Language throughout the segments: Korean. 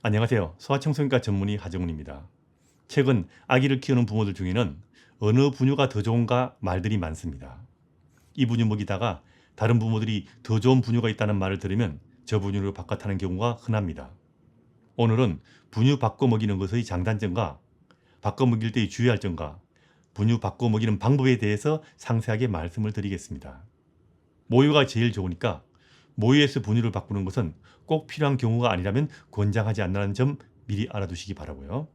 안녕하세요. 소아청소년과 전문의 하정훈입니다. 최근 아기를 키우는 부모들 중에는 어느 분유가 더 좋은가 말들이 많습니다. 이 분유 먹이다가 다른 부모들이 더 좋은 분유가 있다는 말을 들으면 저 분유를 바꿔타는 경우가 흔합니다. 오늘은 분유 바꿔 먹이는 것의 장단점과 바꿔 먹일 때의 주의할 점과 분유 바꿔 먹이는 방법에 대해서 상세하게 말씀을 드리겠습니다. 모유가 제일 좋으니까 모유에서 분유를 바꾸는 것은 꼭 필요한 경우가 아니라면 권장하지 않는다는 점 미리 알아두시기 바라고요.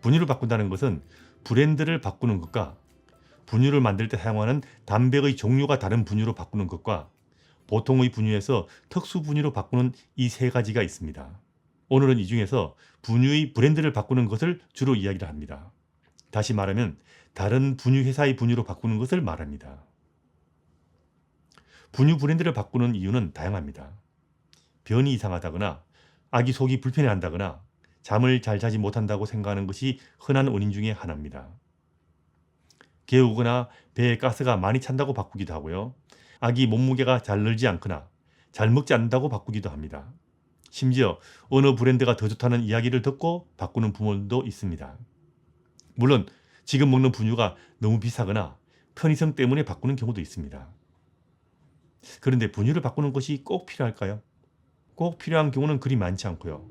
분유를 바꾼다는 것은 브랜드를 바꾸는 것과 분유를 만들 때 사용하는 담백의 종류가 다른 분유로 바꾸는 것과 보통의 분유에서 특수 분유로 바꾸는 이 세 가지가 있습니다. 오늘은 이 중에서 분유의 브랜드를 바꾸는 것을 주로 이야기를 합니다. 다시 말하면 다른 분유 회사의 분유로 바꾸는 것을 말합니다. 분유 브랜드를 바꾸는 이유는 다양합니다. 변이 이상하다거나 아기 속이 불편해한다거나 잠을 잘 자지 못한다고 생각하는 것이 흔한 원인 중에 하나입니다. 개우거나 배에 가스가 많이 찬다고 바꾸기도 하고요. 아기 몸무게가 잘 늘지 않거나 잘 먹지 않는다고 바꾸기도 합니다. 심지어 어느 브랜드가 더 좋다는 이야기를 듣고 바꾸는 부모들도 있습니다. 물론 지금 먹는 분유가 너무 비싸거나 편의성 때문에 바꾸는 경우도 있습니다. 그런데 분유를 바꾸는 것이 꼭 필요할까요? 꼭 필요한 경우는 그리 많지 않고요.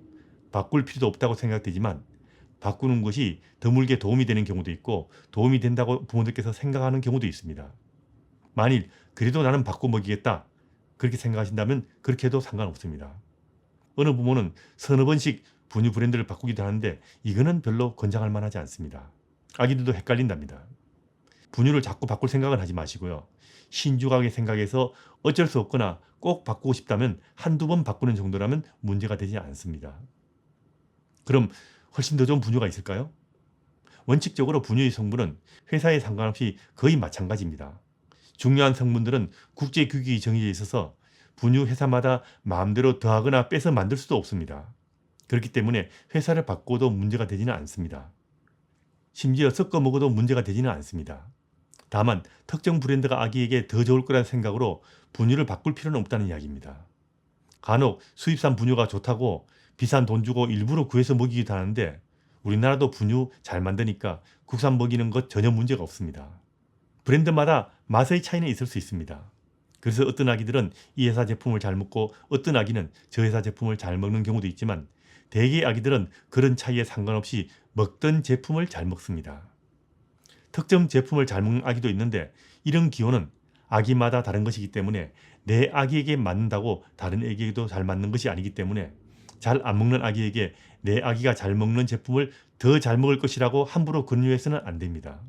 바꿀 필요도 없다고 생각되지만 바꾸는 것이 드물게 도움이 되는 경우도 있고 도움이 된다고 부모들께서 생각하는 경우도 있습니다. 만일 그래도 나는 바꿔 먹이겠다 그렇게 생각하신다면 그렇게 해도 상관없습니다. 어느 부모는 서너 번씩 분유 브랜드를 바꾸기도 하는데 이거는 별로 권장할 만하지 않습니다. 아기들도 헷갈린답니다. 분유를 자꾸 바꿀 생각은 하지 마시고요. 신중하게 생각해서 어쩔 수 없거나 꼭 바꾸고 싶다면 한두 번 바꾸는 정도라면 문제가 되지 않습니다. 그럼 훨씬 더 좋은 분유가 있을까요? 원칙적으로 분유의 성분은 회사에 상관없이 거의 마찬가지입니다. 중요한 성분들은 국제 규격이 정해져 있어서 분유 회사마다 마음대로 더하거나 빼서 만들 수도 없습니다. 그렇기 때문에 회사를 바꿔도 문제가 되지는 않습니다. 심지어 섞어 먹어도 문제가 되지는 않습니다. 다만 특정 브랜드가 아기에게 더 좋을 거라는 생각으로 분유를 바꿀 필요는 없다는 이야기입니다. 간혹 수입산 분유가 좋다고 비싼 돈 주고 일부러 구해서 먹이기도 하는데 우리나라도 분유 잘 만드니까 국산 먹이는 것 전혀 문제가 없습니다. 브랜드마다 맛의 차이는 있을 수 있습니다. 그래서 어떤 아기들은 이 회사 제품을 잘 먹고 어떤 아기는 저 회사 제품을 잘 먹는 경우도 있지만 대개 아기들은 그런 차이에 상관없이 먹던 제품을 잘 먹습니다. 특정 제품을 잘 먹는 아기도 있는데 이런 기호는 아기마다 다른 것이기 때문에 내 아기에게 맞는다고 다른 아기에게도 잘 맞는 것이 아니기 때문에 잘 안 먹는 아기에게 내 아기가 잘 먹는 제품을 더 잘 먹을 것이라고 함부로 권유해서는 안 됩니다.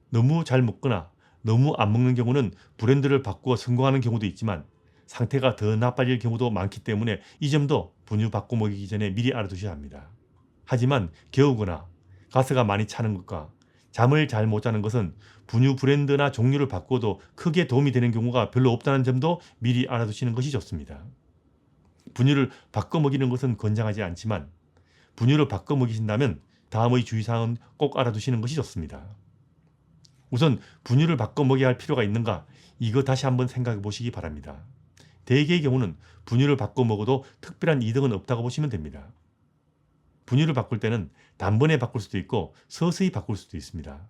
너무 잘 먹거나 너무 안 먹는 경우는 브랜드를 바꾸어 성공하는 경우도 있지만 상태가 더 나빠질 경우도 많기 때문에 이 점도 분유 바꿔 먹이기 전에 미리 알아두셔야 합니다. 하지만 개우거나 가스가 많이 차는 것과 잠을 잘 못 자는 것은 분유 브랜드나 종류를 바꿔도 크게 도움이 되는 경우가 별로 없다는 점도 미리 알아두시는 것이 좋습니다. 분유를 바꿔 먹이는 것은 권장하지 않지만 분유를 바꿔 먹이신다면 다음의 주의사항은 꼭 알아두시는 것이 좋습니다. 우선 분유를 바꿔 먹여야 할 필요가 있는가 이거 다시 한번 생각해 보시기 바랍니다. 대개의 경우는 분유를 바꿔 먹어도 특별한 이득은 없다고 보시면 됩니다. 분유를 바꿀 때는 단번에 바꿀 수도 있고 서서히 바꿀 수도 있습니다.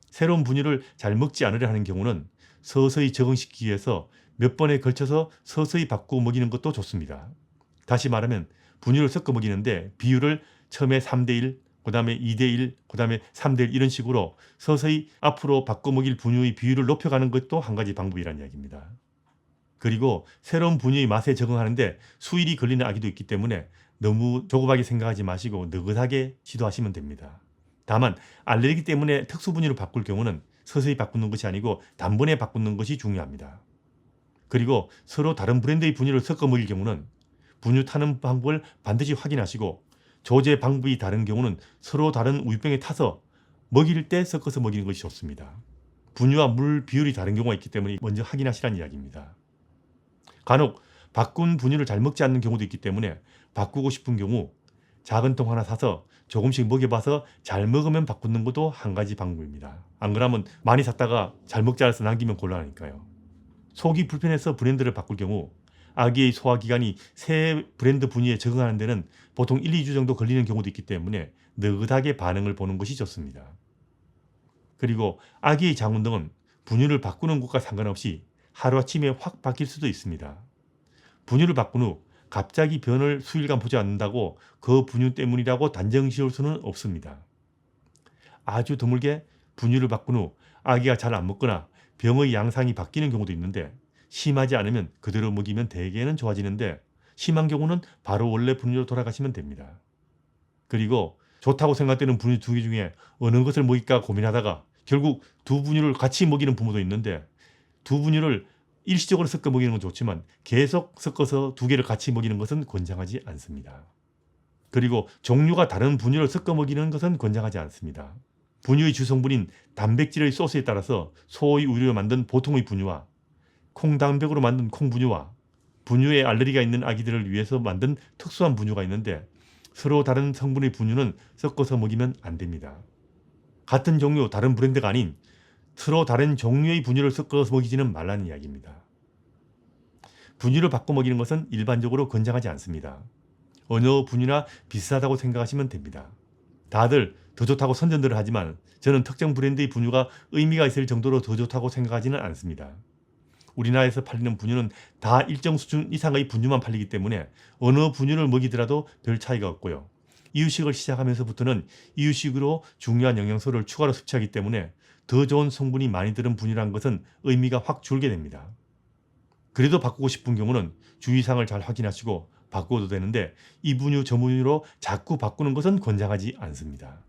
새로운 분유를 잘 먹지 않으려 하는 경우는 서서히 적응시키기 위해서 몇 번에 걸쳐서 서서히 바꾸어 먹이는 것도 좋습니다. 다시 말하면 분유를 섞어 먹이는데 비율을 처음에 3대1, 그 다음에 2대1, 그 다음에 3대1 이런 식으로 서서히 앞으로 바꿔 먹일 분유의 비율을 높여가는 것도 한 가지 방법이라는 이야기입니다. 그리고 새로운 분유의 맛에 적응하는데 수일이 걸리는 아기도 있기 때문에 너무 조급하게 생각하지 마시고 느긋하게 시도하시면 됩니다. 다만 알레르기 때문에 특수 분유를 바꿀 경우는 서서히 바꾸는 것이 아니고 단번에 바꾸는 것이 중요합니다. 그리고 서로 다른 브랜드의 분유를 섞어 먹일 경우는 분유 타는 방법을 반드시 확인하시고 조제 방법이 다른 경우는 서로 다른 우유병에 타서 먹일 때 섞어서 먹이는 것이 좋습니다. 분유와 물 비율이 다른 경우가 있기 때문에 먼저 확인하시라는 이야기입니다. 간혹 바꾼 분유를 잘 먹지 않는 경우도 있기 때문에 바꾸고 싶은 경우 작은 통 하나 사서 조금씩 먹여봐서 잘 먹으면 바꾸는 것도 한 가지 방법입니다. 안 그러면 많이 샀다가 잘 먹지 않아서 남기면 곤란하니까요. 속이 불편해서 브랜드를 바꿀 경우 아기의 소화기관이 새 브랜드 분유에 적응하는 데는 보통 1, 2주 정도 걸리는 경우도 있기 때문에 느긋하게 반응을 보는 것이 좋습니다. 그리고 아기의 장운 등은 분유를 바꾸는 것과 상관없이 하루아침에 확 바뀔 수도 있습니다. 분유를 바꾼 후 갑자기 변을 수일간 보지 않는다고 그 분유 때문이라고 단정 지을 수는 없습니다. 아주 드물게 분유를 바꾼 후 아기가 잘 안 먹거나 병의 양상이 바뀌는 경우도 있는데 심하지 않으면 그대로 먹이면 대개는 좋아지는데 심한 경우는 바로 원래 분유로 돌아가시면 됩니다. 그리고 좋다고 생각되는 분유 두 개 중에 어느 것을 먹일까 고민하다가 결국 두 분유를 같이 먹이는 부모도 있는데 두 분유를 일시적으로 섞어 먹이는 건 좋지만 계속 섞어서 두 개를 같이 먹이는 것은 권장하지 않습니다. 그리고 종류가 다른 분유를 섞어 먹이는 것은 권장하지 않습니다. 분유의 주성분인 단백질의 소스에 따라서 소의 우유로 만든 보통의 분유와 콩단백으로 만든 콩분유와 분유에 알레르기가 있는 아기들을 위해서 만든 특수한 분유가 있는데 서로 다른 성분의 분유는 섞어서 먹이면 안 됩니다. 같은 종류 다른 브랜드가 아닌 서로 다른 종류의 분유를 섞어서 먹이지는 말라는 이야기입니다. 분유를 바꿔 먹이는 것은 일반적으로 권장하지 않습니다. 어느 분유나 비슷하다고 생각하시면 됩니다. 다들 더 좋다고 선전들을 하지만 저는 특정 브랜드의 분유가 의미가 있을 정도로 더 좋다고 생각하지는 않습니다. 우리나라에서 팔리는 분유는 다 일정 수준 이상의 분유만 팔리기 때문에 어느 분유를 먹이더라도 별 차이가 없고요. 이유식을 시작하면서부터는 이유식으로 중요한 영양소를 추가로 섭취하기 때문에 더 좋은 성분이 많이 들은 분유란 것은 의미가 확 줄게 됩니다. 그래도 바꾸고 싶은 경우는 주의사항을 잘 확인하시고 바꿔도 되는데 이 분유 저 분유로 자꾸 바꾸는 것은 권장하지 않습니다.